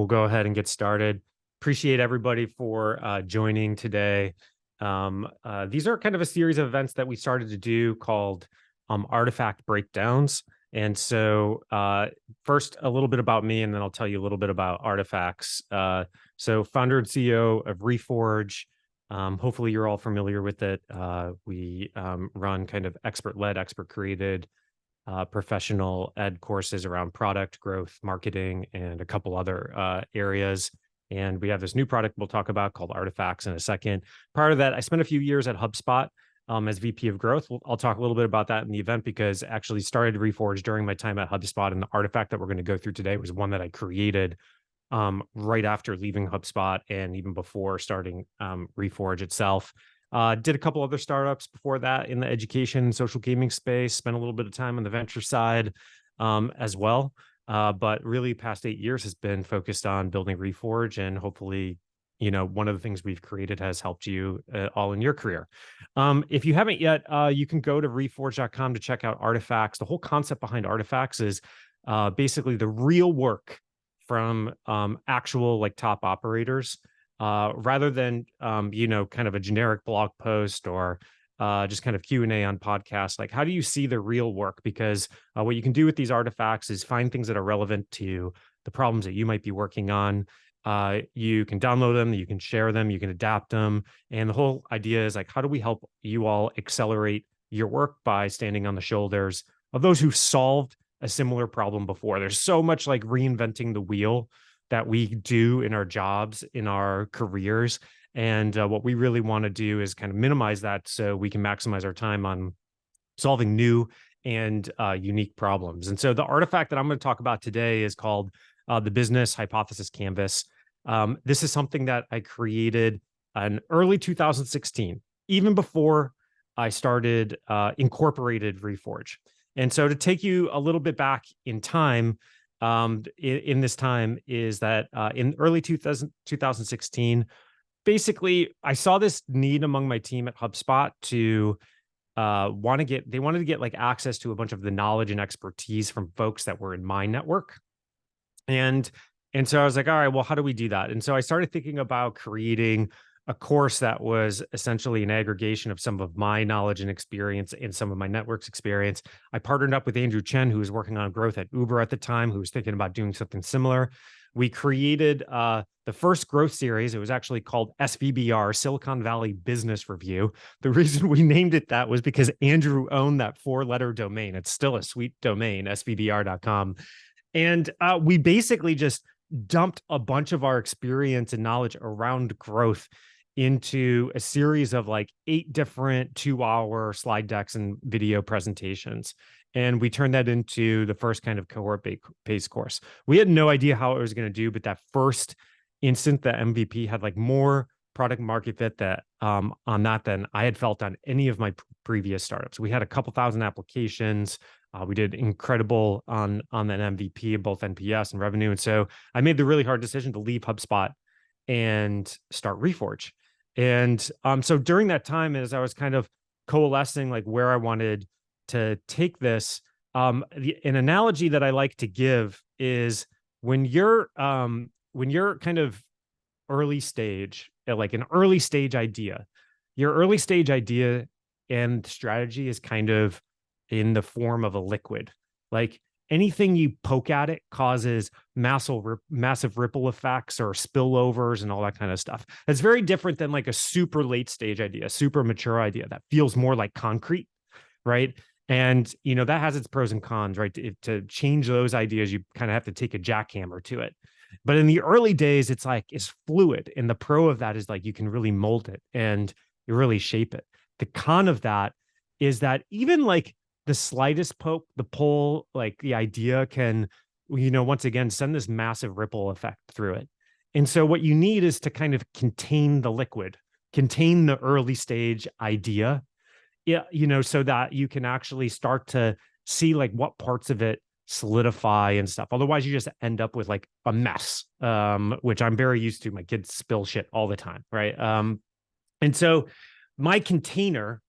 we'll go ahead and get started. Appreciate everybody for joining today. These are kind of a series of events that we started to do called artifact breakdowns. And so first, a little bit about me, and then I'll tell you a little bit about artifacts. So founder and CEO of Reforge. Hopefully you're all familiar with it. We run kind of expert-led, expert-created professional ed courses around product growth, marketing, and a couple other areas. And we have this new product we'll talk about called Artifacts in a second. Prior to that, I spent a few years at HubSpot as VP of Growth. I'll talk a little bit about that in the event because I actually started Reforge during my time at HubSpot, and the artifact that we're going to go through today was one that I created right after leaving HubSpot and even before starting Reforge itself. Did a couple other startups before that in the education and social gaming space, spent a little bit of time on the venture side as well. But really past 8 years has been focused on building Reforge, and hopefully, one of the things we've created has helped you all in your career. If you haven't yet, you can go to reforge.com to check out Artifacts. The whole concept behind Artifacts is basically the real work from actual like top operators, rather than kind of a generic blog post or just kind of Q&A on podcasts. Like, how do you see the real work? Because what you can do with these artifacts is find things that are relevant to the problems that you might be working on. You can download them, you can share them, you can adapt them. And the whole idea is like, how do we help you all accelerate your work by standing on the shoulders of those who've solved a similar problem before? There's so much like reinventing the wheel that we do in our jobs, in our careers. And what we really want to do is kind of minimize that so we can maximize our time on solving new and unique problems. And so the artifact that I'm going to talk about today is called the Business Hypothesis Canvas. This is something that I created in early 2016, even before I started incorporated Reforge. And so to take you a little bit back in time, in this time is that in early 2016, basically, I saw this need among my team at HubSpot to wanted to get like access to a bunch of the knowledge and expertise from folks that were in my network. And so I was like, all right, well, how do we do that? And so I started thinking about creating a course that was essentially an aggregation of some of my knowledge and experience and some of my network's experience. I partnered up with Andrew Chen, who was working on growth at Uber at the time, who was thinking about doing something similar. We created the first growth series. It was actually called SVBR, Silicon Valley Business Review. The reason we named it that was because Andrew owned that 4-letter domain. It's still a sweet domain, svbr.com. And we basically just dumped a bunch of our experience and knowledge around growth into a series of like 8 different 2-hour slide decks and video presentations. And we turned that into the first kind of cohort-based course. We had no idea how it was going to do, but that first instant, the MVP had like more product market fit that on that than I had felt on any of my previous startups. We had a couple thousand applications. We did incredible on that MVP, both NPS and revenue. And so I made the really hard decision to leave HubSpot and start Reforge. And so during that time, as I was kind of coalescing like where I wanted to take this, an analogy that I like to give is when you're kind of early stage, like an early stage idea, your early stage idea and strategy is kind of in the form of a liquid. Like anything you poke at it causes massive ripple effects or spillovers and all that kind of stuff. It's very different than like a super late stage idea, super mature idea that feels more like concrete, right? And, that has its pros and cons, right? To change those ideas, you kind of have to take a jackhammer to it. But in the early days, it's fluid. And the pro of that is like you can really mold it and you really shape it. The con of that is that even like the slightest poke, the pull, like the idea can, once again, send this massive ripple effect through it. And so what you need is to kind of contain the liquid, contain the early stage idea, so that you can actually start to see like what parts of it solidify and stuff. Otherwise, you just end up with like a mess, which I'm very used to. My kids spill shit all the time, right? And so my container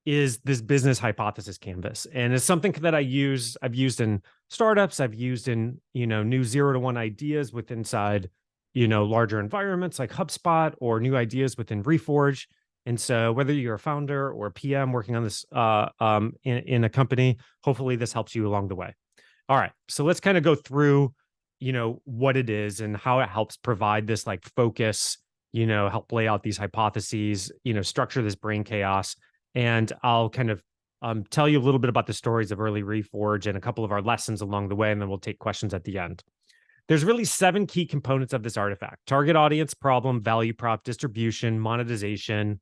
is this business hypothesis canvas. And it's something that I've used in startups, I've used in, new 0 to 1 ideas with inside, larger environments like HubSpot, or new ideas within Reforge. And so whether you're a founder or a PM working on this in a company, hopefully this helps you along the way. All right, so let's kind of go through, what it is and how it helps provide this like focus, help lay out these hypotheses, structure this brain chaos. And I'll kind of tell you a little bit about the stories of early Reforge and a couple of our lessons along the way, and then we'll take questions at the end. There's really 7 key components of this artifact: target audience, problem, value prop, distribution, monetization,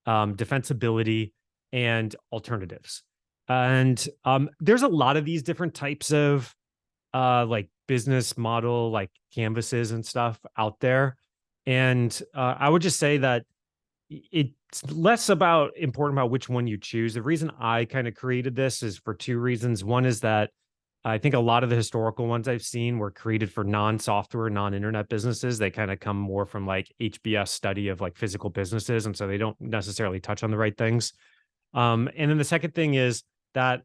defensibility, and alternatives. And there's a lot of these different types of like business model, like canvases and stuff out there. And I would just say that it's less important about which one you choose. The reason I kind of created this is for 2 reasons. One is that I think a lot of the historical ones I've seen were created for non-software, non-internet businesses. They kind of come more from like HBS study of like physical businesses. And so they don't necessarily touch on the right things. And then the second thing is that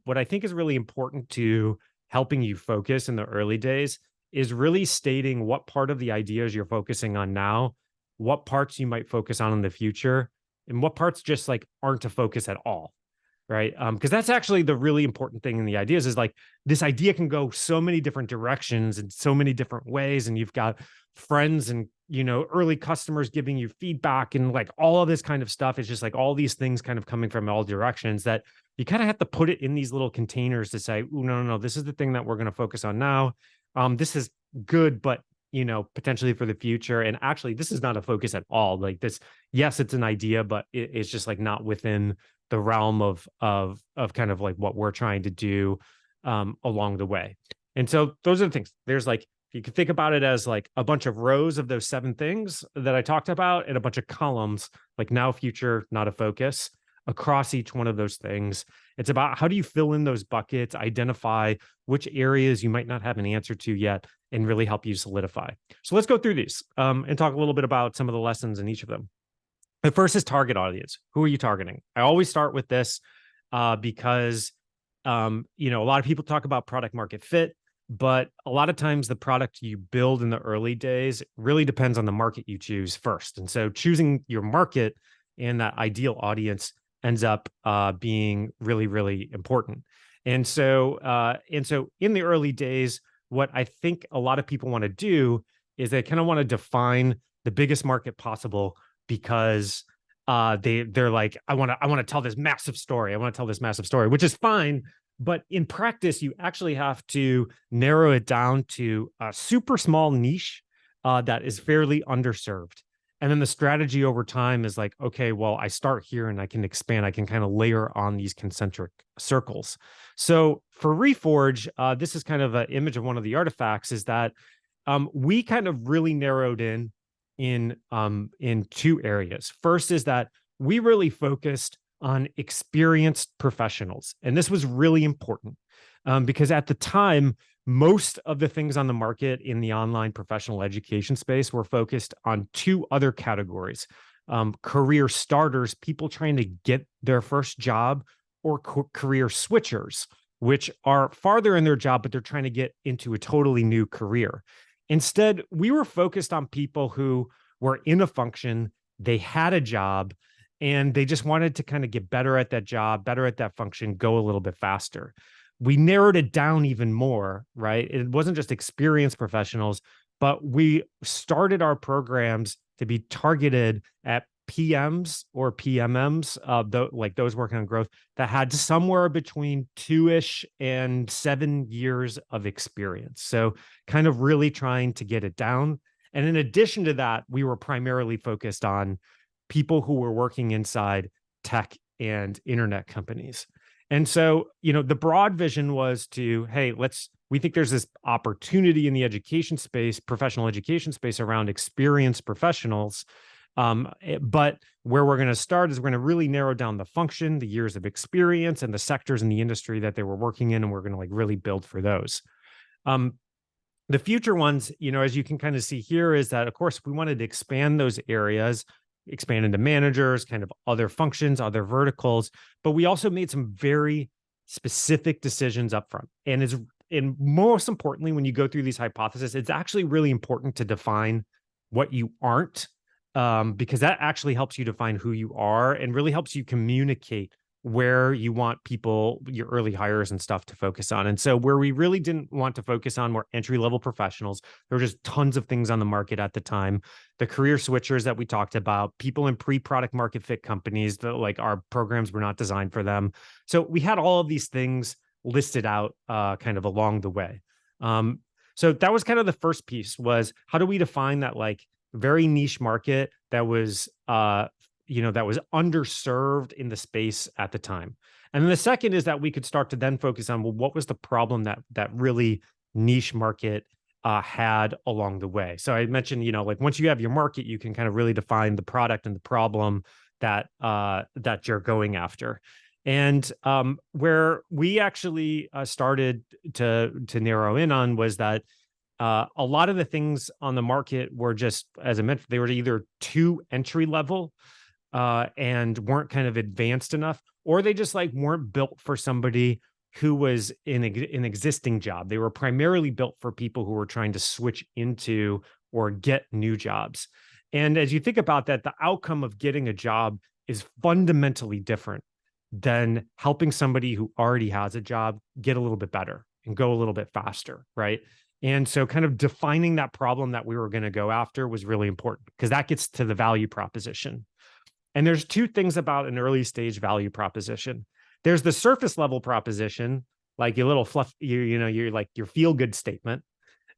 what I think is really important to helping you focus in the early days is really stating what part of the ideas you're focusing on now, what parts you might focus on in the future, and what parts just like aren't a focus at all. Right. Because that's actually the really important thing in the ideas is like this idea can go so many different directions and so many different ways. And you've got friends and, early customers giving you feedback and like all of this kind of stuff. It's just like all these things kind of coming from all directions that you kind of have to put it in these little containers to say, oh, no, this is the thing that we're going to focus on now. This is good, but potentially for the future. And actually, this is not a focus at all. Like this, yes, it's an idea, but it's just like not within the realm of kind of like what we're trying to do along the way. And so those are the things. There's like, you can think about it as like a bunch of rows of those 7 things that I talked about and a bunch of columns, like now, future, not a focus, across each one of those things. It's about how do you fill in those buckets, identify which areas you might not have an answer to yet, and really help you solidify. So let's go through these and talk a little bit about some of the lessons in each of them. The first is target audience. Who are you targeting? I always start with this because, a lot of people talk about product market fit, but a lot of times the product you build in the early days really depends on the market you choose first. And so choosing your market and that ideal audience ends up being really, really important. And so in the early days, what I think a lot of people want to do is they kind of want to define the biggest market possible because they're like, I want to tell this massive story. I want to tell this massive story, which is fine. But in practice, you actually have to narrow it down to a super small niche that is fairly underserved. And then the strategy over time is like, okay, well, I start here and I can expand. I can kind of layer on these concentric circles. So for Reforge, this is kind of an image of one of the artifacts, is that we kind of really narrowed in 2 areas. First is that we really focused on experienced professionals. And this was really important because at the time, most of the things on the market in the online professional education space were focused on 2 other categories: career starters, people trying to get their first job, or career switchers, which are farther in their job, but they're trying to get into a totally new career. Instead, we were focused on people who were in a function, they had a job, and they just wanted to kind of get better at that job, better at that function, go a little bit faster. We narrowed it down even more, right? It wasn't just experienced professionals, but we started our programs to be targeted at PMs or PMMs, like those working on growth, that had somewhere between 2-ish and 7 years of experience. So kind of really trying to get it down. And in addition to that, we were primarily focused on people who were working inside tech and internet companies. And so, the broad vision was to, hey, we think there's this opportunity in the education space, professional education space, around experienced professionals. But where we're going to start is we're going to really narrow down the function, the years of experience, and the sectors in the industry that they were working in. And we're going to like really build for those. The future ones, as you can kind of see here, is that, of course, we wanted to expand those areas expand into managers, kind of other functions, other verticals. But we also made some very specific decisions up front. And most importantly, when you go through these hypotheses, it's actually really important to define what you aren't, because that actually helps you define who you are and really helps you communicate where you want people, your early hires and stuff, to focus on. And so where we really didn't want to focus on were entry-level professionals. There were just tons of things on the market at the time. The career switchers that we talked about, people in pre-product market fit companies that like our programs were not designed for them. So we had all of these things listed out kind of along the way. So that was kind of the first piece, was how do we define that like very niche market that was that was underserved in the space at the time. And then the second is that we could start to then focus on, well, what was the problem that really niche market had along the way. So I mentioned, like once you have your market, you can kind of really define the product and the problem that you're going after. And where we actually started to narrow in on was that a lot of the things on the market were just, as I mentioned, they were either too entry level and weren't kind of advanced enough, or they just like weren't built for somebody who was in an existing job. They were primarily built for people who were trying to switch into or get new jobs. And as you think about that, the outcome of getting a job is fundamentally different than helping somebody who already has a job get a little bit better and go a little bit faster, right? And so kind of defining that problem that we were going to go after was really important, because that gets to the value proposition. And there's two things about an early stage value proposition. There's the surface level proposition, like your little fluff, you're like your feel good statement.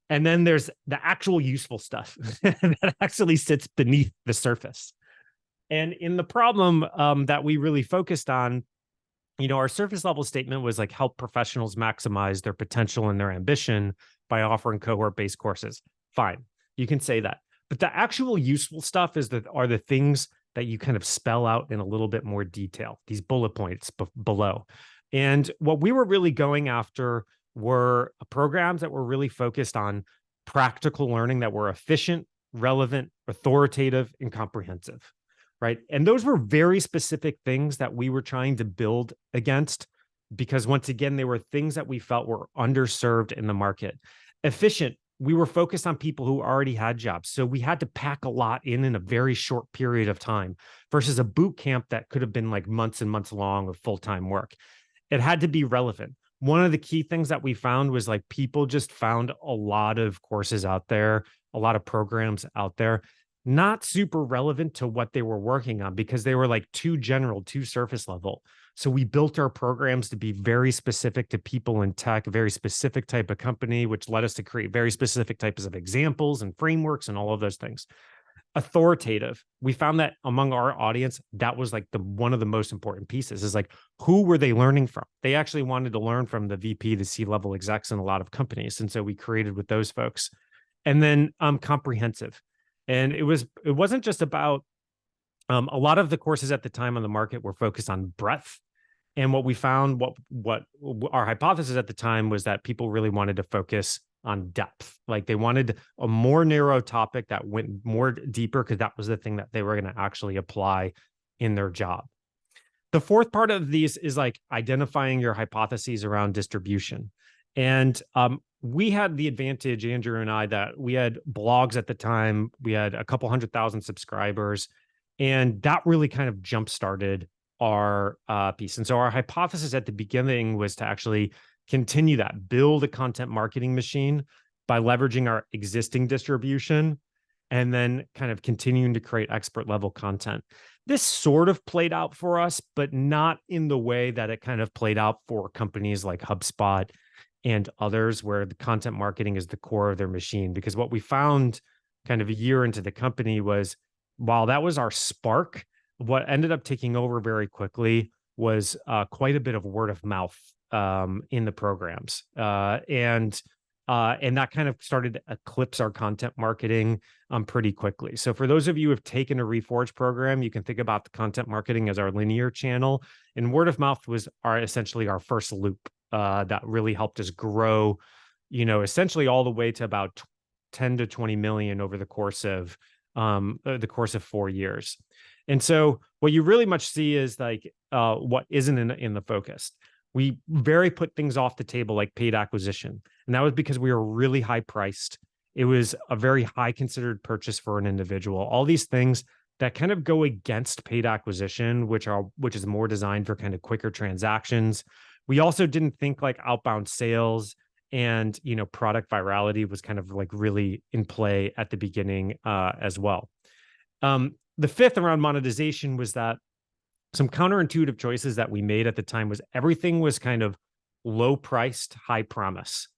And then there's the actual useful stuff that actually sits beneath the surface. And in the problem that we really focused on, our surface level statement was like help professionals maximize their potential and their ambition by offering cohort-based courses. Fine, you can say that. But the actual useful stuff are the things that you kind of spell out in a little bit more detail, these bullet points below. And what we were really going after were programs that were really focused on practical learning that were efficient, relevant, authoritative, and comprehensive, right? And those were very specific things that we were trying to build against, because once again, they were things that we felt were underserved in the market. Efficient, we were focused on people who already had jobs. So we had to pack a lot in a very short period of time versus a boot camp that could have been like months and months long of full-time work. It had to be relevant. One of the key things that we found was like people just found a lot of courses out there, a lot of programs out there, not super relevant to what they were working on, because they were like too general, too surface level. So we built our programs to be very specific to people in tech, a very specific type of company, which led us to create very specific types of examples and frameworks and all of those things. Authoritative. We found that among our audience, that was like one of the most important pieces, is like, who were they learning from? They actually wanted to learn from the VP, the C-level execs in a lot of companies. And so we created with those folks. And then comprehensive. And it wasn't just about a lot of the courses at the time on the market were focused on breadth. And what we found, what our hypothesis at the time was that people really wanted to focus on depth. Like they wanted a more narrow topic that went more deeper, because that was the thing that they were going to actually apply in their job. The fourth part of these is like identifying your hypotheses around distribution. And we had the advantage, Andrew and I, that we had blogs at the time. We had a couple 100,000 subscribers, and that really kind of jump-started our piece. And so our hypothesis at the beginning was to actually continue that, build a content marketing machine by leveraging our existing distribution, and then kind of continuing to create expert level content. This sort of played out for us, but not in the way that it kind of played out for companies like HubSpot and others, where the content marketing is the core of their machine. Because what we found kind of a year into the company was, while that was our spark, what ended up taking over very quickly was quite a bit of word of mouth in the programs. And that kind of started to eclipse our content marketing pretty quickly. So for those of you who have taken a Reforge program, you can think about the content marketing as our linear channel. And word of mouth was essentially our first loop that really helped us grow, essentially all the way to about 10 to 20 million over the course of the course of 4 years. And so what you really much see is like what isn't in the focus. We very put things off the table like paid acquisition. And that was because we were really high priced. It was a very high considered purchase for an individual. All these things that kind of go against paid acquisition, which is more designed for kind of quicker transactions. We also didn't think like outbound sales and product virality was kind of like really in play at the beginning as well. The fifth around monetization was that some counterintuitive choices that we made at the time was everything was kind of low priced, high promise.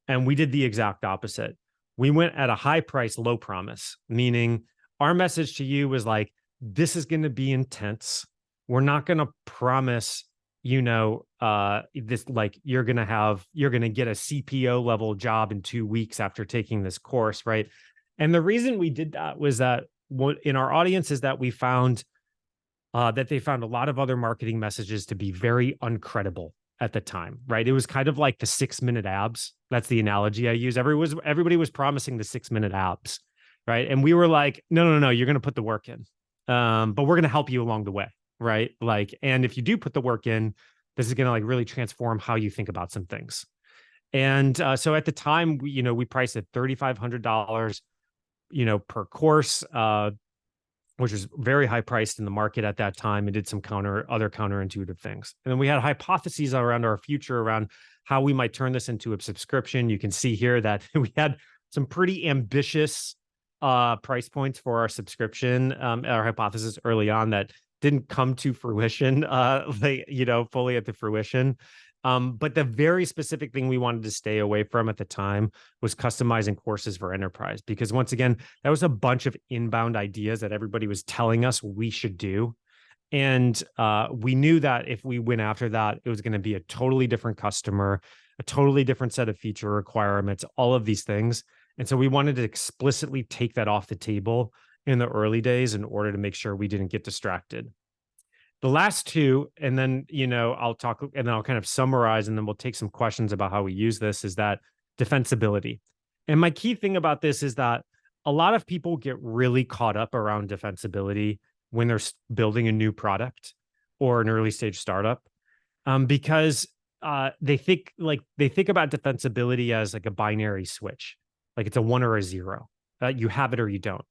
And we did the exact opposite. We went at a high price, low promise, meaning our message to you was like, this is going to be intense. We're not going to promise, this like you're going to get a CPO level job in 2 weeks after taking this course, right? And the reason we did that was that in our audience is that we found that they found a lot of other marketing messages to be very uncredible at the time, right? It was kind of like the 6-minute abs. That's the analogy I use. Everybody was promising the 6-minute abs, right? And we were like, no, you're going to put the work in, but we're going to help you along the way, right? Like, and if you do put the work in, this is going to like really transform how you think about some things. And so at the time, we priced at $3,500, per course, which was very high priced in the market at that time, and did some other counterintuitive things. And then we had hypotheses around our future, around how we might turn this into a subscription. You can see here that we had some pretty ambitious price points for our subscription, our hypothesis early on that didn't come to fruition, fully at the fruition. But the very specific thing we wanted to stay away from at the time was customizing courses for enterprise, because once again, that was a bunch of inbound ideas that everybody was telling us we should do. And we knew that if we went after that, it was going to be a totally different customer, a totally different set of feature requirements, all of these things. And so we wanted to explicitly take that off the table in the early days in order to make sure we didn't get distracted. The last two, and then, I'll talk and then I'll kind of summarize, and then we'll take some questions about how we use this, is that defensibility. And my key thing about this is that a lot of people get really caught up around defensibility when they're building a new product or an early stage startup, because they think about defensibility as like a binary switch, like it's a 1 or a 0. You have it or you don't.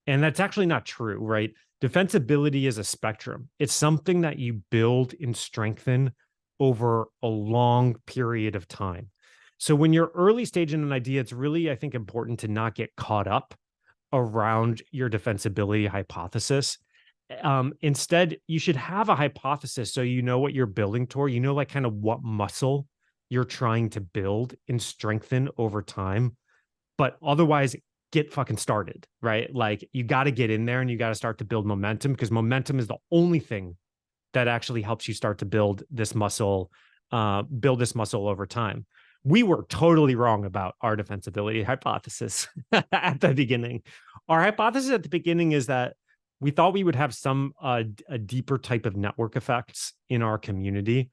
And that's actually not true, right? Defensibility is a spectrum. It's something that you build and strengthen over a long period of time. So when you're early stage in an idea, it's really, I think, important to not get caught up around your defensibility hypothesis. Instead, you should have a hypothesis so you know what you're building toward, like kind of what muscle you're trying to build and strengthen over time. But otherwise, get fucking started, right? Like you got to get in there and you got to start to build momentum, because momentum is the only thing that actually helps you start to build this muscle over time. We were totally wrong about our defensibility hypothesis at the beginning. Our hypothesis at the beginning is that we thought we would have some a deeper type of network effects in our community,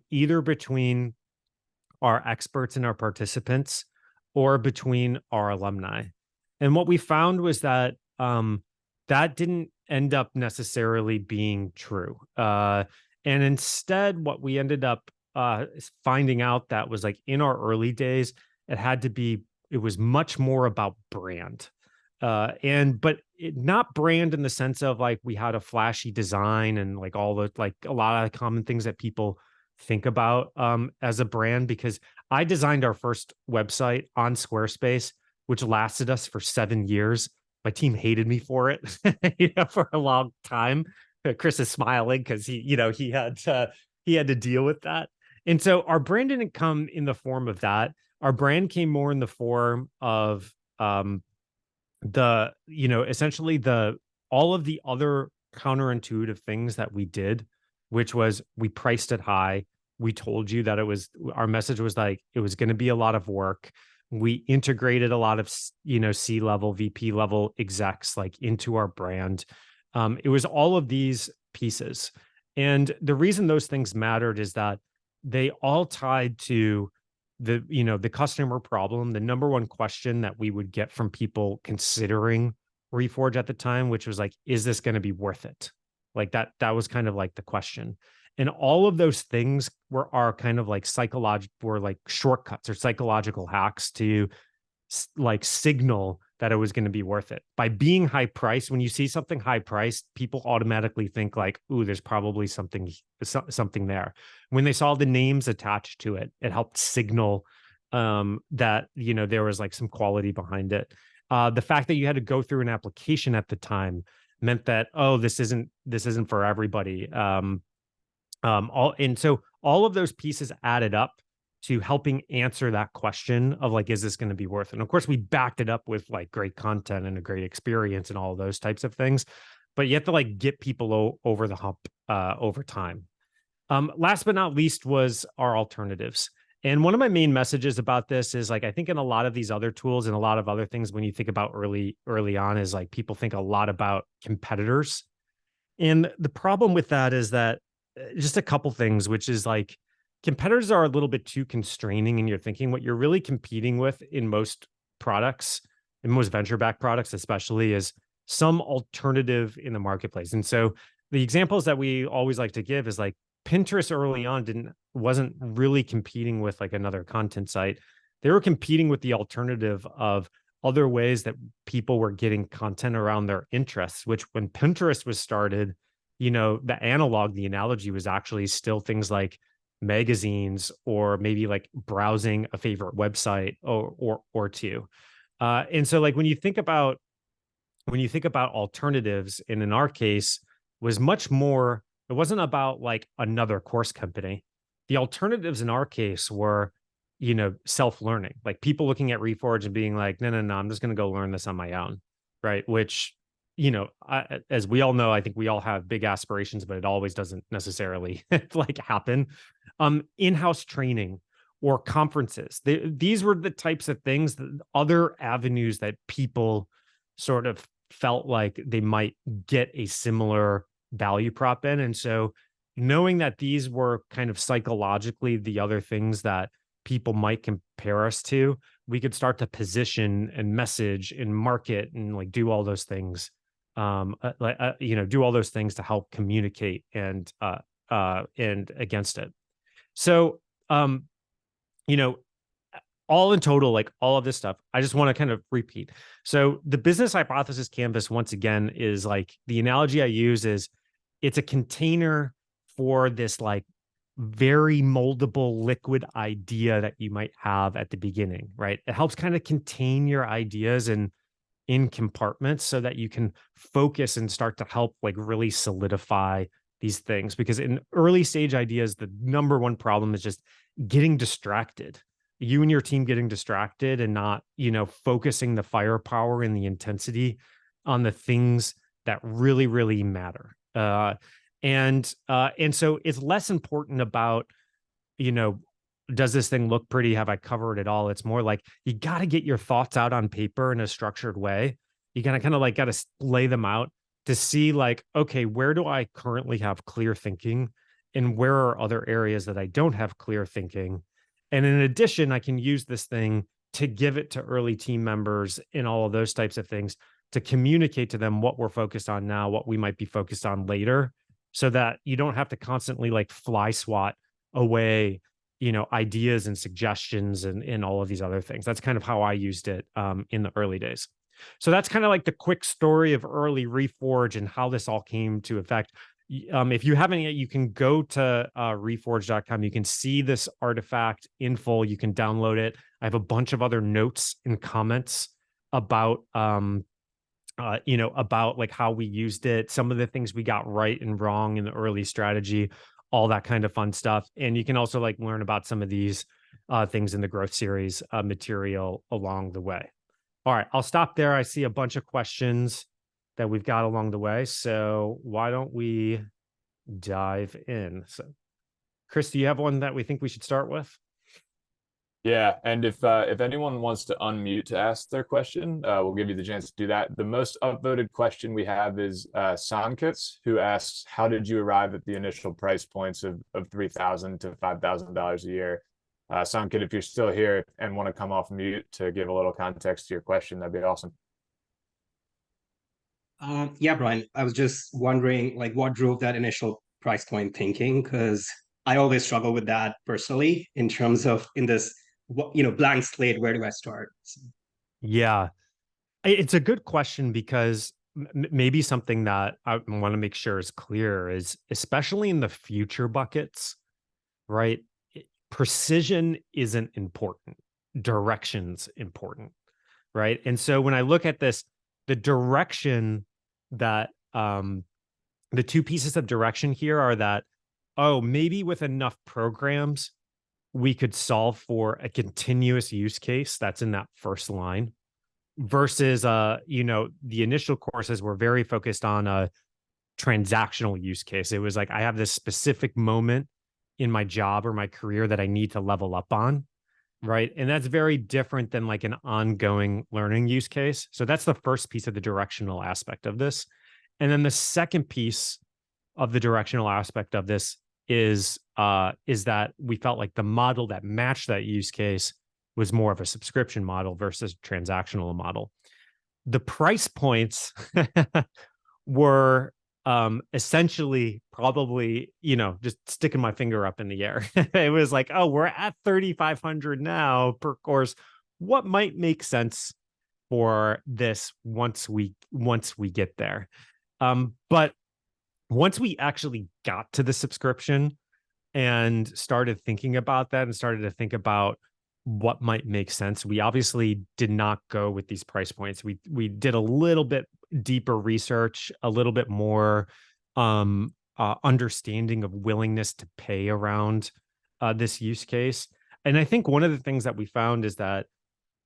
either between our experts and our participants, or between our alumni. And what we found was that that didn't end up necessarily being true. And instead, what we ended up finding out that was like in our early days, it was much more about brand. But not brand in the sense of like we had a flashy design and like all the, like a lot of common things that people think about as a brand, because I designed our first website on Squarespace, which lasted us for 7 years. My team hated me for it, for a long time. Chris is smiling because he had to deal with that. And so our brand didn't come in the form of that. Our brand came more in the form of essentially all of the other counterintuitive things that we did, which was we priced it high. We told you that our message was like, it was going to be a lot of work. We integrated a lot of, C-level, VP level execs like into our brand. It was all of these pieces. And the reason those things mattered is that they all tied to the customer problem. The number one question that we would get from people considering Reforge at the time, which was like, is this going to be worth it? Like that was kind of like the question. And all of those things are kind of like psychological, were like shortcuts or psychological hacks to like signal that it was going to be worth it. By being high priced, when you see something high priced, people automatically think like, ooh, there's probably something there. When they saw the names attached to it, it helped signal that, you know, there was like some quality behind it. The fact that you had to go through an application at the time meant that, oh, this isn't for everybody. So all of those pieces added up to helping answer that question of like, is this going to be worth it? And of course, we backed it up with like great content and a great experience and all of those types of things. But you have to like get people over the hump over time. Last but not least was our alternatives. And one of my main messages about this is like, I think in a lot of these other tools and a lot of other things, when you think about early on, is like people think a lot about competitors. And the problem with that is that just a couple things, which is like competitors are a little bit too constraining in your thinking. What you're really competing with in most products, in most venture-backed products especially, is some alternative in the marketplace. And so the examples that we always like to give is like Pinterest early on wasn't really competing with like another content site. They were competing with the alternative of other ways that people were getting content around their interests, which when Pinterest was started, you know, the analogy was actually still things like magazines or maybe like browsing a favorite website or two. And so like when you think about alternatives, and in our case was much more, it wasn't about like another course company. The alternatives in our case were, you know, self-learning, like people looking at Reforge and being like, no, I'm just going to go learn this on my own. Right. Which, you know, as we all know, I think we all have big aspirations, but it always doesn't necessarily like happen. In-house training or conferences. These were the types of things, other avenues that people sort of felt like they might get a similar value prop in. And so knowing that these were kind of psychologically the other things that people might compare us to, we could start to position and message and market and like do all those things, you know, do all those things to help communicate and against it. So, you know, all in total, like all of this stuff, I just want to kind of repeat. So the business hypothesis canvas, once again, is like the analogy I use is it's a container for this like very moldable liquid idea that you might have at the beginning, right? It helps kind of contain your ideas in compartments so that you can focus and start to help like really solidify these things. Because in early stage ideas, the number one problem is just getting distracted. You and your team getting distracted and not, you know, focusing the firepower and the intensity on the things that really, really matter. And so it's less important about, you know, does this thing look pretty? Have I covered it all? It's more like you got to get your thoughts out on paper in a structured way. You gotta kind of like got to lay them out to see like, okay, where do I currently have clear thinking, and where are other areas that I don't have clear thinking? And in addition, I can use this thing to give it to early team members and all of those types of things to communicate to them what we're focused on now, what we might be focused on later, so that you don't have to constantly like fly swat away, you know, ideas and suggestions and all of these other things. That's kind of how I used it in the early days. So that's kind of like the quick story of early Reforge and how this all came to effect. If you haven't yet, you can go to reforge.com. You can see this artifact in full. You can download it. I have a bunch of other notes and comments about, you know, about like how we used it, some of the things we got right and wrong in the early strategy, all that kind of fun stuff. And you can also like learn about some of these things in the growth series material along the way. All right, I'll stop there. I see a bunch of questions that we've got along the way. So why don't we dive in? So, Chris, do you have one that we think we should start with? Yeah, and if anyone wants to unmute to ask their question, we'll give you the chance to do that. The most upvoted question we have is Sankits, who asks, "How did you arrive at the initial price points of $3,000 to $5,000 a year?" Sankit, if you're still here and want to come off mute to give a little context to your question, that'd be awesome. Yeah, Brian, I was just wondering, like, what drove that initial price point thinking? Because I always struggle with that personally in terms of in this, blank slate, where do I start? Yeah, it's a good question because maybe something that I want to make sure is clear is, especially in the future buckets, right? Precision isn't important. Direction's important, right? And so when I look at this, the direction that the two pieces of direction here are that, oh, maybe with enough programs, we could solve for a continuous use case that's in that first line versus the initial courses were very focused on a transactional use case. It was like I have this specific moment in my job or my career that I need to level up on, right? And that's very different than like an ongoing learning use case. So that's the first piece of the directional aspect of this. And then the second piece of the directional aspect of this is that we felt like the model that matched that use case was more of a subscription model versus transactional model. The price points were essentially probably, just sticking my finger up in the air. It was like, oh, we're at 3,500 now per course. What might make sense for this once we get there? But once we actually got to the subscription and started thinking about that and started to think about what might make sense, we obviously did not go with these price points. We did a little bit deeper research, a little bit more understanding of willingness to pay around this use case. And I think one of the things that we found is that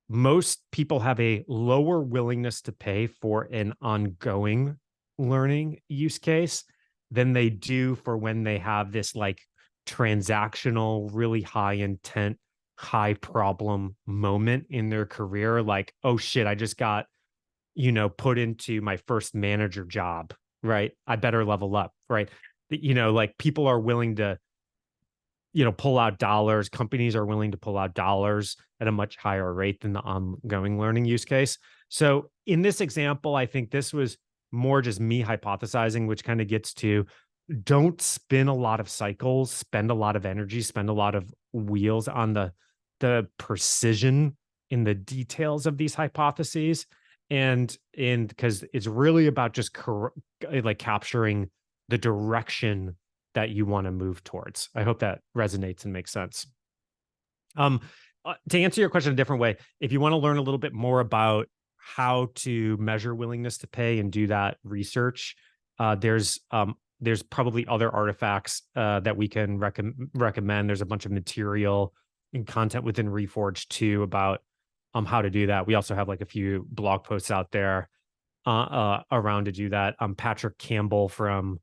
most people have a lower willingness to pay for an ongoing learning use case than they do for when they have this like transactional, really high intent, high problem moment in their career. Like, oh shit, I just got, put into my first manager job, right? I better level up, right? Like people are willing to, pull out dollars. Companies are willing to pull out dollars at a much higher rate than the ongoing learning use case. So in this example, I think this was more just me hypothesizing, which kind of gets to don't spin a lot of cycles, spend a lot of energy, spend a lot of wheels on the precision in the details of these hypotheses. And because it's really about just like capturing the direction that you want to move towards. I hope that resonates and makes sense. To answer your question a different way, if you want to learn a little bit more about how to measure willingness to pay and do that research, there's probably other artifacts that we can recommend. There's a bunch of material and content within Reforge too about how to do that. We also have like a few blog posts out there around to do that. Patrick Campbell from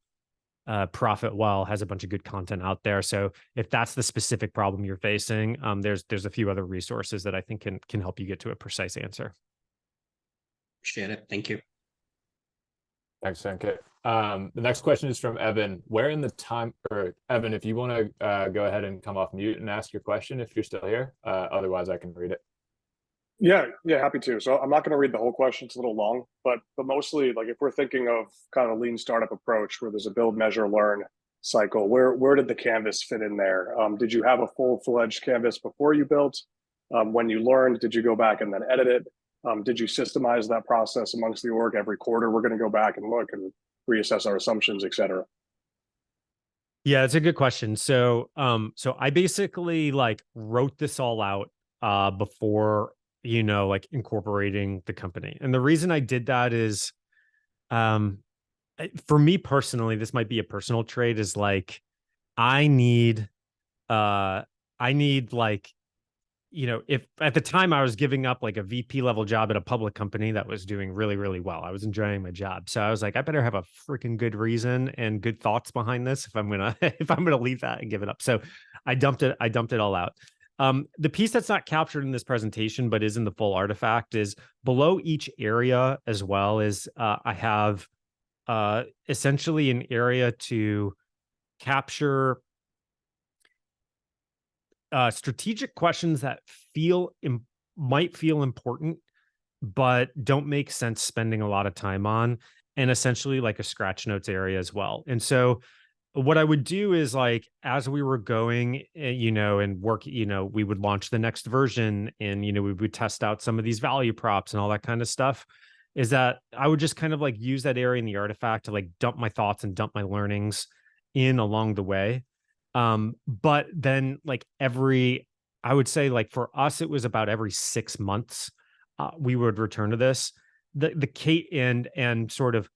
Profit Well has a bunch of good content out there. So if that's the specific problem you're facing, there's a few other resources that I think can help you get to a precise answer. Appreciate it. Thank you. Thanks, Sanket. The next question is from Evan. Where in the time, or Evan, if you want to go ahead and come off mute and ask your question if you're still here. Otherwise, I can read it. Yeah, happy to. So I'm not going to read the whole question; it's a little long, but mostly, like if we're thinking of kind of a lean startup approach where there's a build, measure, learn cycle, where did the canvas fit in there? Did you have a full-fledged canvas before you built? When you learned, did you go back and then edit it? Did you systemize that process amongst the org every quarter? We're going to go back and look and reassess our assumptions, et cetera. Yeah, it's a good question. So I basically like wrote this all out before like incorporating the company. And the reason I did that is for me personally, this might be a personal trait, is like I need like, if at the time I was giving up like a VP level job at a public company that was doing really, really well, I was enjoying my job. So I was like, I better have a freaking good reason and good thoughts behind this if I'm gonna leave that and give it up. So I dumped it all out. The piece that's not captured in this presentation, but is in the full artifact, is below each area as well as I have essentially an area to capture strategic questions that might feel important, but don't make sense spending a lot of time on. and essentially like a scratch notes area as well. And so what I would do is like, as we were going, and work, we would launch the next version, and, we would test out some of these value props and all that kind of stuff, is that I would just kind of like use that area in the artifact to like dump my thoughts and dump my learnings in along the way. But then like I would say like for us, it was about every 6 months, we would return to this, the Kate and sort of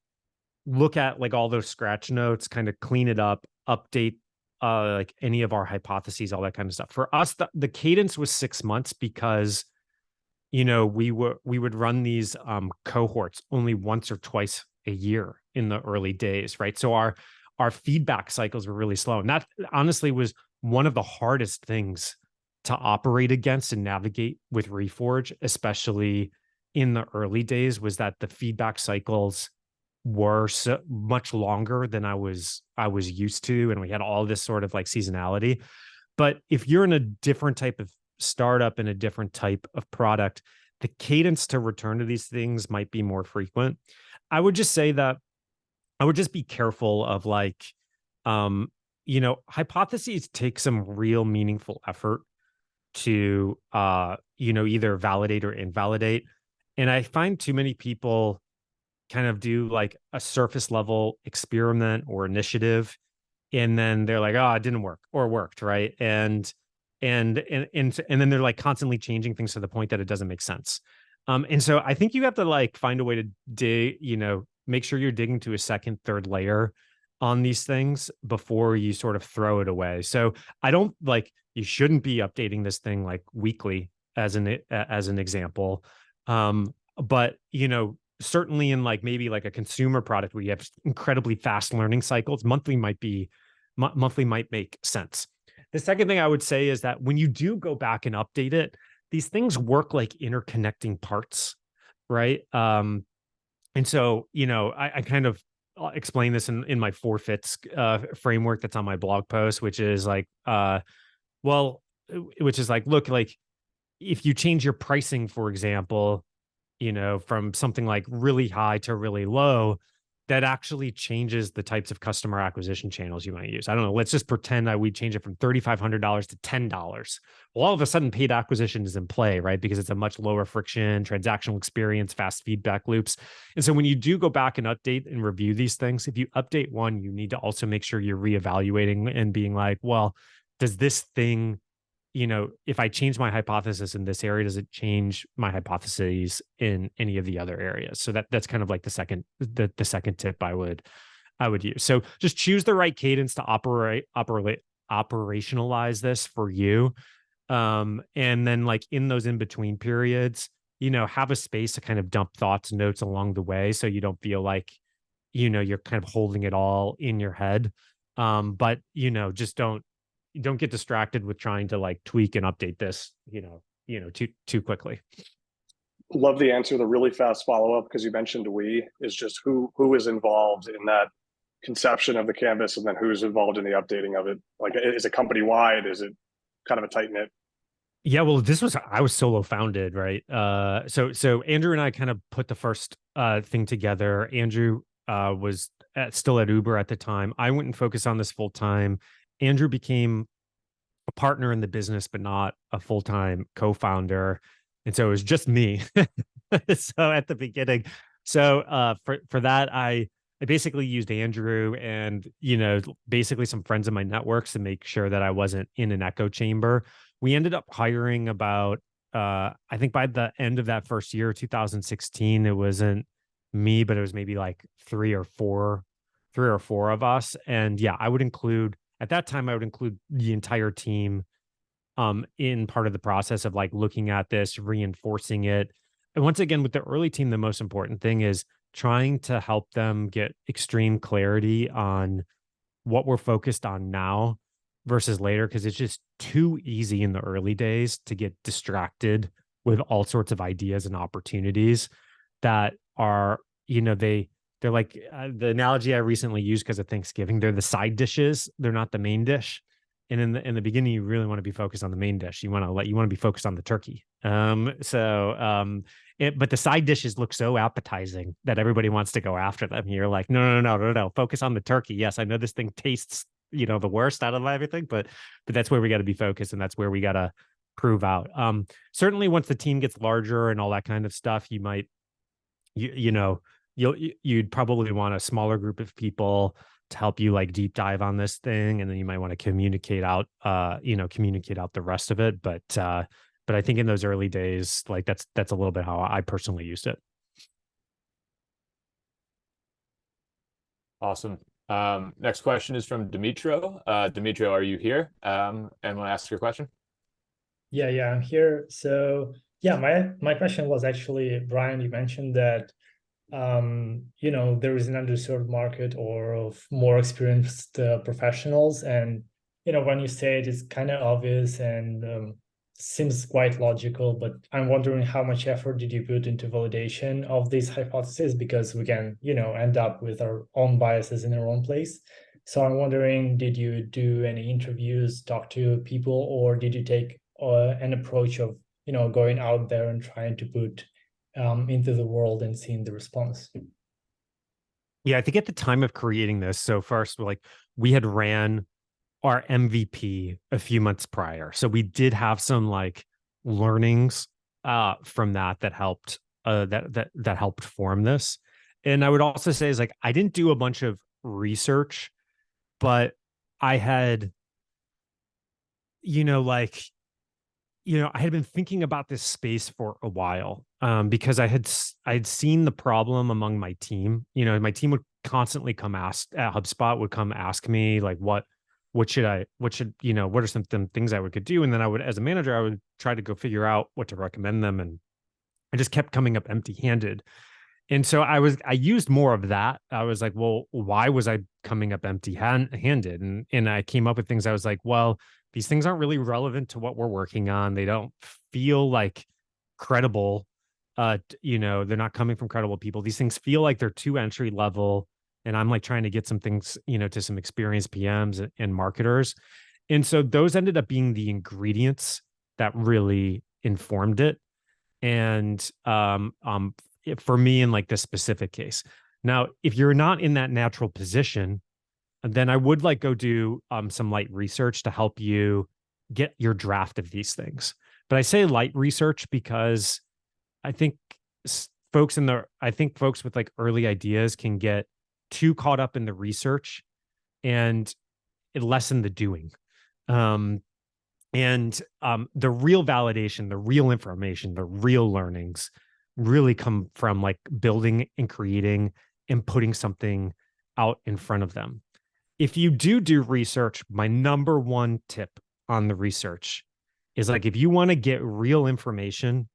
look at like all those scratch notes, kind of clean it up, update like any of our hypotheses, all that kind of stuff. For us, the cadence was 6 months because we would run these cohorts only once or twice a year in the early days, right? So our feedback cycles were really slow, and that honestly was one of the hardest things to operate against and navigate with Reforge, especially in the early days, was that the feedback cycles were so much longer than I was used to, and we had all this sort of like seasonality. But if you're in a different type of startup and a different type of product, the cadence to return to these things might be more frequent. I would just say that I would just be careful of like, hypotheses take some real meaningful effort to, either validate or invalidate. And I find too many people kind of do like a surface level experiment or initiative, and then they're like, oh, it didn't work or worked, right? And then they're like constantly changing things to the point that it doesn't make sense. And so I think you have to like find a way to make sure you're digging to a second, third layer on these things before you sort of throw it away. So I don't like, you shouldn't be updating this thing like weekly as an example. But certainly in like maybe like a consumer product where you have incredibly fast learning cycles, monthly might make sense. The second thing I would say is that when you do go back and update it, these things work like interconnecting parts, right? And so, I kind of explain this in my forfeits framework that's on my blog post, which is like, look, like if you change your pricing, for example, from something like really high to really low, that actually changes the types of customer acquisition channels you might use. I don't know. Let's just pretend that we change it from $3,500 to $10. Well, all of a sudden, paid acquisition is in play, right? Because it's a much lower friction, transactional experience, fast feedback loops. And so when you do go back and update and review these things, if you update one, you need to also make sure you're reevaluating and being like, well, does this thing, if I change my hypothesis in this area, does it change my hypotheses in any of the other areas? So that's kind of like the second tip I would use. So just choose the right cadence to operationalize this for you. And then like in those in-between periods, have a space to kind of dump thoughts and notes along the way, so you don't feel like, you're kind of holding it all in your head. But, just don't get distracted with trying to like tweak and update this, too quickly. Love the answer. The really fast follow-up, because you mentioned we, is just who is involved in that conception of the canvas, and then who's involved in the updating of it. Like, is it company wide? Is it kind of a tight knit? Yeah, well, I was solo founded, right? So Andrew and I kind of put the first thing together. Andrew was still at Uber at the time. I went and focused on this full time. Andrew became a partner in the business, but not a full-time co-founder. And so it was just me. So at the beginning, for that, I basically used Andrew and, basically some friends in my networks to make sure that I wasn't in an echo chamber. We ended up hiring about, I think by the end of that first year, 2016, it wasn't me, but it was maybe like three or four of us. And yeah, at that time, I would include the entire team in part of the process of like looking at this, reinforcing it. And once again, with the early team, the most important thing is trying to help them get extreme clarity on what we're focused on now versus later, because it's just too easy in the early days to get distracted with all sorts of ideas and opportunities that are, they're like the analogy I recently used because of Thanksgiving. They're the side dishes. They're not the main dish. And in the beginning, you really want to be focused on the main dish. You want to be focused on the turkey. But the side dishes look so appetizing that everybody wants to go after them. You're like, no. Focus on the turkey. Yes, I know this thing tastes, the worst out of everything, but that's where we got to be focused, and that's where we got to prove out. Certainly, once the team gets larger and all that kind of stuff, you might, you'd probably want a smaller group of people to help you like deep dive on this thing, and then you might want to communicate out the rest of it. But I think in those early days, like that's a little bit how I personally used it. Awesome. Next question is from Dimitro. Dimitro, are you here? And want to ask your question? Yeah, I'm here. So yeah, my question was actually, Brian, you mentioned that there is an underserved market or of more experienced professionals. And, when you say it, it's kind of obvious and seems quite logical, but I'm wondering how much effort did you put into validation of these hypotheses? Because we can, end up with our own biases in our own place. So I'm wondering, did you do any interviews, talk to people, or did you take an approach of, going out there and trying to put into the world and seeing the response? Yeah, I think at the time of creating this, so first, we had ran our MVP a few months prior, so we did have some like learnings from that helped that helped form this. And I would also say is like I didn't do a bunch of research, but I had, I had been thinking about this space for a while because I'd seen the problem among my team. My team would constantly come ask HubSpot would come ask me like, what are some things I could do? And then I would, as a manager, I would try to go figure out what to recommend them. And I just kept coming up empty handed. And so I used more of that. I was like, well, why was I coming up empty handed? And I came up with things. I was like, well, these things aren't really relevant to what we're working on. They don't feel like credible. They're not coming from credible people. These things feel like they're too entry level. And I'm like trying to get some things, to some experienced PMs and marketers. And so those ended up being the ingredients that really informed it. And for me in like this specific case. Now, if you're not in that natural position, then I would like go do some light research to help you get your draft of these things. But I say light research because I think folks with like early ideas can get too caught up in the research and it lessen the doing. The real validation, the real information, the real learnings really come from like building and creating and putting something out in front of them. If you do research, my number one tip on the research is like, if you want to get real information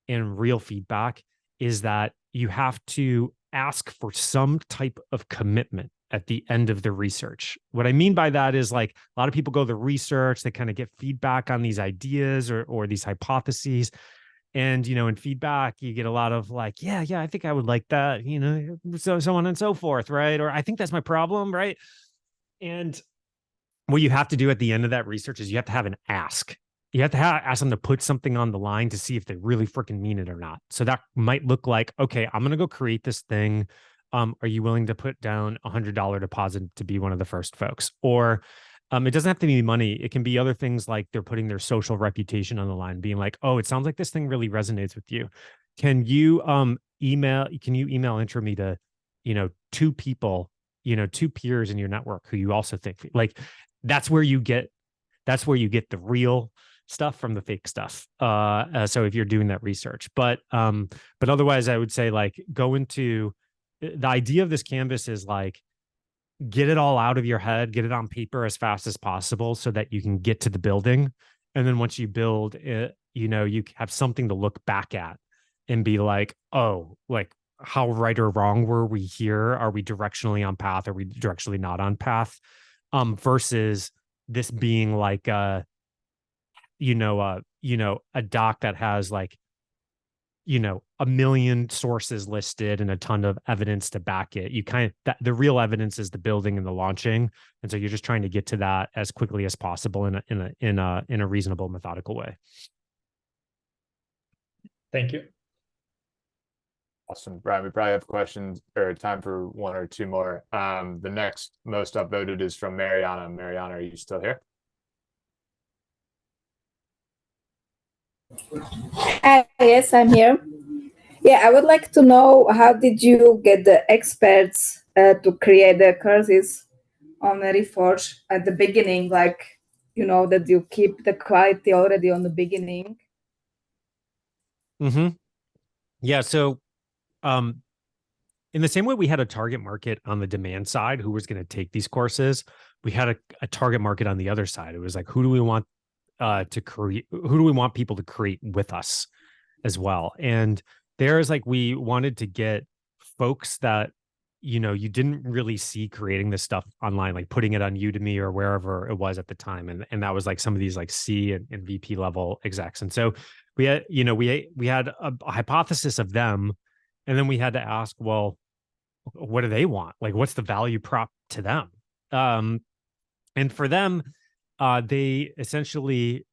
and real feedback, is that you have to ask for some type of commitment at the end of the research. What I mean by that is like a lot of people go to the research, they kind of get feedback on these ideas or these hypotheses. And, in feedback, you get a lot of like, yeah, I think I would like that, so on and so forth, right? Or I think that's my problem, right? And what you have to do at the end of that research is you have to have an ask. You have to ask them to put something on the line to see if they really freaking mean it or not. So that might look like, okay, I'm going to go create this thing. Are you willing to put down $100 deposit to be one of the first folks? Or it doesn't have to be money. It can be other things like they're putting their social reputation on the line, being like, oh, it sounds like this thing really resonates with you. Can you email intro me to, two people, two peers in your network who you also think like that's where you get the real stuff from the fake stuff. So if you're doing that research, but otherwise I would say like go into the idea of this canvas is like, get it all out of your head, get it on paper as fast as possible so that you can get to the building. And then once you build it, you have something to look back at and be like, oh, like how right or wrong were we here? Are we directionally on path? Are we directionally not on path? Versus this being like a doc that has like, a million sources listed and a ton of evidence to back it. You the real evidence is the building and the launching, and so you're just trying to get to that as quickly as possible in a reasonable, methodical way. Thank you. Awesome, Brian. We probably have questions or time for one or two more. The next most upvoted is from Mariana. Mariana, are you still here? Yes, I'm here. Yeah, I would like to know, how did you get the experts to create the courses on Reforge at the beginning? Like, that you keep the quality already on the beginning. Mm-hmm. Yeah. So, in the same way we had a target market on the demand side, who was going to take these courses, we had a target market on the other side. It was like, who do we want to create? Who do we want people to create with us as well? And there's like, we wanted to get folks that, you didn't really see creating this stuff online, like putting it on Udemy or wherever it was at the time. And that was like some of these like C and VP level execs. And so we had, we had a hypothesis of them. And then we had to ask, well, what do they want? Like, what's the value prop to them? And for them, they essentially,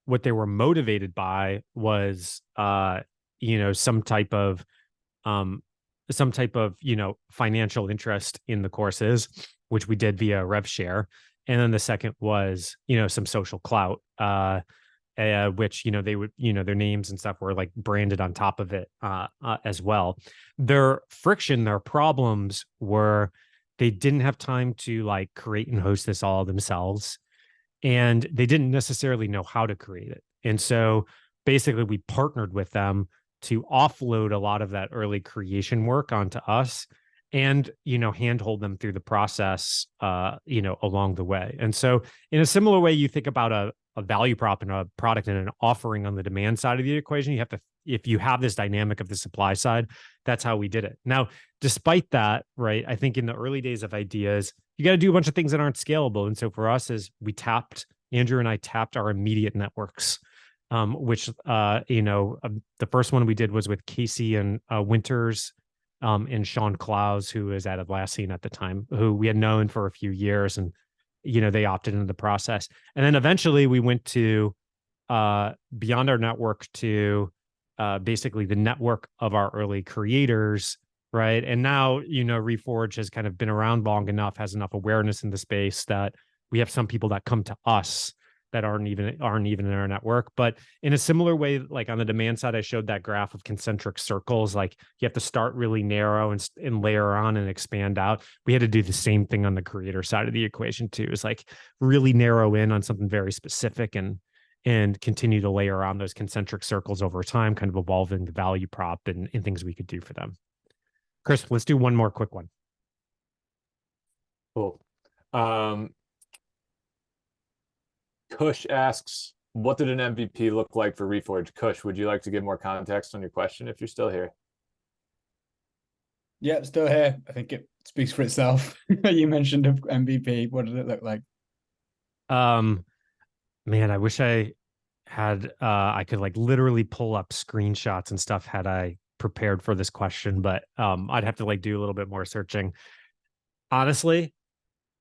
what they were motivated by was, some type of, financial interest in the courses, which we did via rev share. And then the second was, some social clout, which, they would, their names and stuff were like branded on top of it as well. Their problems were they didn't have time to like create and host this all themselves. And they didn't necessarily know how to create it. And so basically we partnered with them to offload a lot of that early creation work onto us and, handhold them through the process, along the way. And so in a similar way, you think about a value prop and a product and an offering on the demand side of the equation, you have to, if you have this dynamic of the supply side, that's how we did it. Now, despite that, right, I think in the early days of ideas, you got to do a bunch of things that aren't scalable. And so for us, is Andrew and I tapped our immediate networks, which, the first one we did was with Casey and Winters and Sean Klaus, who was at Atlassian at the time, who we had known for a few years, and they opted into the process. And then eventually we went to beyond our network to basically the network of our early creators, right? And now, Reforge has kind of been around long enough, has enough awareness in the space that we have some people that come to us that aren't even in our network. But in a similar way, like on the demand side, I showed that graph of concentric circles. Like you have to start really narrow and layer on and expand out. We had to do the same thing on the creator side of the equation too. It's like really narrow in on something very specific and continue to layer on those concentric circles over time, kind of evolving the value prop and things we could do for them. Chris, let's do one more quick one. Cool. Kush asks, what did an MVP look like for Reforge? Kush, would you like to give more context on your question if you're still here? Yeah, still here. I think it speaks for itself. You mentioned MVP. What did it look like? Man, I wish I had I could like literally pull up screenshots and stuff had I prepared for this question, but I'd have to like do a little bit more searching. Honestly,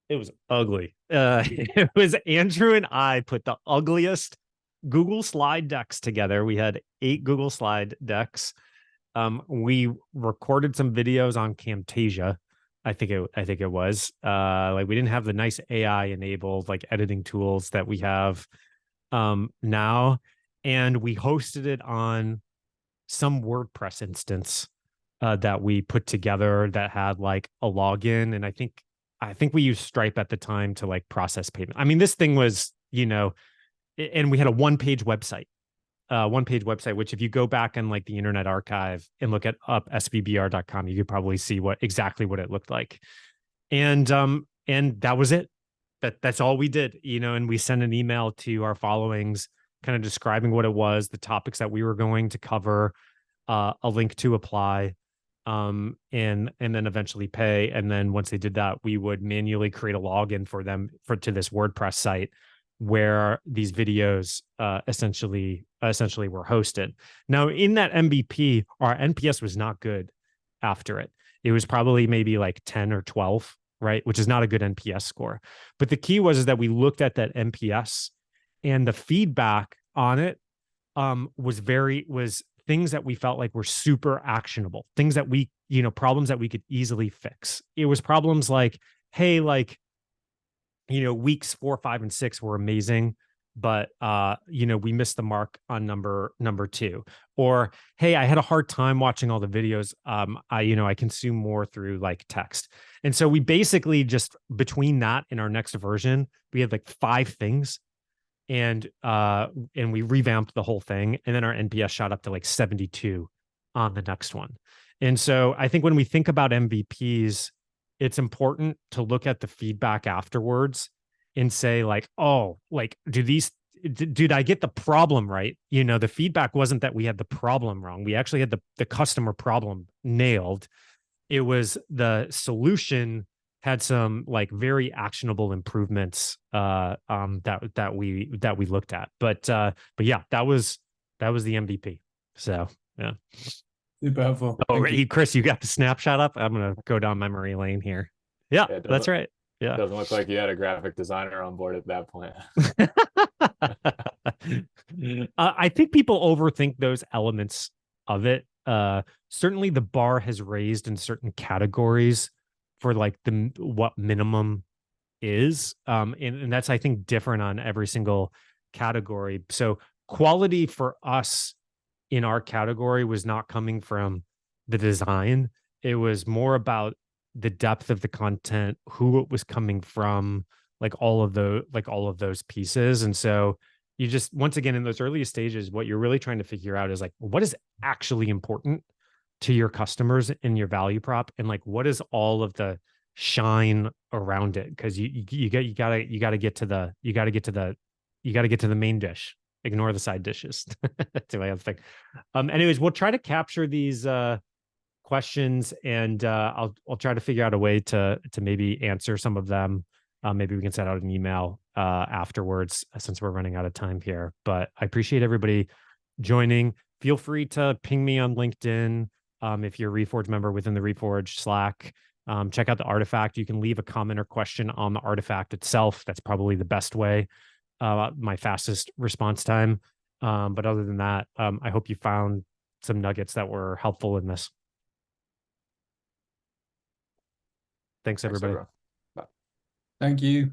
it was ugly. It was Andrew and I put the ugliest Google slide decks together. We had 8 Google slide decks. We recorded some videos on Camtasia. I think it was like we didn't have the nice AI enabled like editing tools that we have now, and we hosted it on some WordPress instance that we put together that had like a login, and I think we used Stripe at the time to like process payment. I mean, this thing was, and we had a one-page website, which if you go back in like the Internet Archive and look up svbr.com, you could probably see exactly what it looked like. And that was it. That's all we did, and we sent an email to our followings kind of describing what it was, the topics that we were going to cover, a link to apply, and then eventually pay. And then once they did that, we would manually create a login for them to this WordPress site. where these videos essentially were hosted. Now, in that MVP, our NPS was not good after it. It was probably maybe like 10 or 12, right? Which is not a good NPS score. But the key was that we looked at that NPS, and the feedback on it was things that we felt like were super actionable, things that we, problems that we could easily fix. It was problems like, hey, like, weeks 4, 5, and 6 were amazing, but we missed the mark on number 2. Or, hey, I had a hard time watching all the videos. I consume more through like text. And so we basically just, between that and our next version, we had like 5 things. And we revamped the whole thing. And then our NPS shot up to like 72 on the next one. And so I think when we think about MVPs, it's important to look at the feedback afterwards and say like, oh, like, did I get the problem right? The feedback wasn't that we had the problem wrong. We actually had the customer problem nailed. It was the solution had some like very actionable improvements that we looked at. But yeah, that was the MVP. So yeah. Super helpful. Oh, Thank you. Chris, you got the snapshot up? I'm gonna go down memory lane here. Yeah, that's right. Yeah. Doesn't look like you had a graphic designer on board at that point. I think people overthink those elements of it. Certainly the bar has raised in certain categories for like what minimum is. And that's, I think, different on every single category. So quality for us in our category was not coming from the design. It was more about the depth of the content, who it was coming from, like all of those pieces. And so you just, once again, in those earliest stages, what you're really trying to figure out is like, what is actually important to your customers in your value prop, and like what is all of the shine around it, because you gotta get to the main dish. Ignore the side dishes. That's the way I think. Anyways, we'll try to capture these questions, and I'll try to figure out a way to maybe answer some of them. Maybe we can send out an email afterwards, since we're running out of time here. But I appreciate everybody joining. Feel free to ping me on LinkedIn if you're a Reforge member within the Reforge Slack. Check out the artifact. You can leave a comment or question on the artifact itself. That's probably the best way. My fastest response time. But other than that, I hope you found some nuggets that were helpful in this. Thanks, everybody. Thanks, everyone. Bye. Thank you.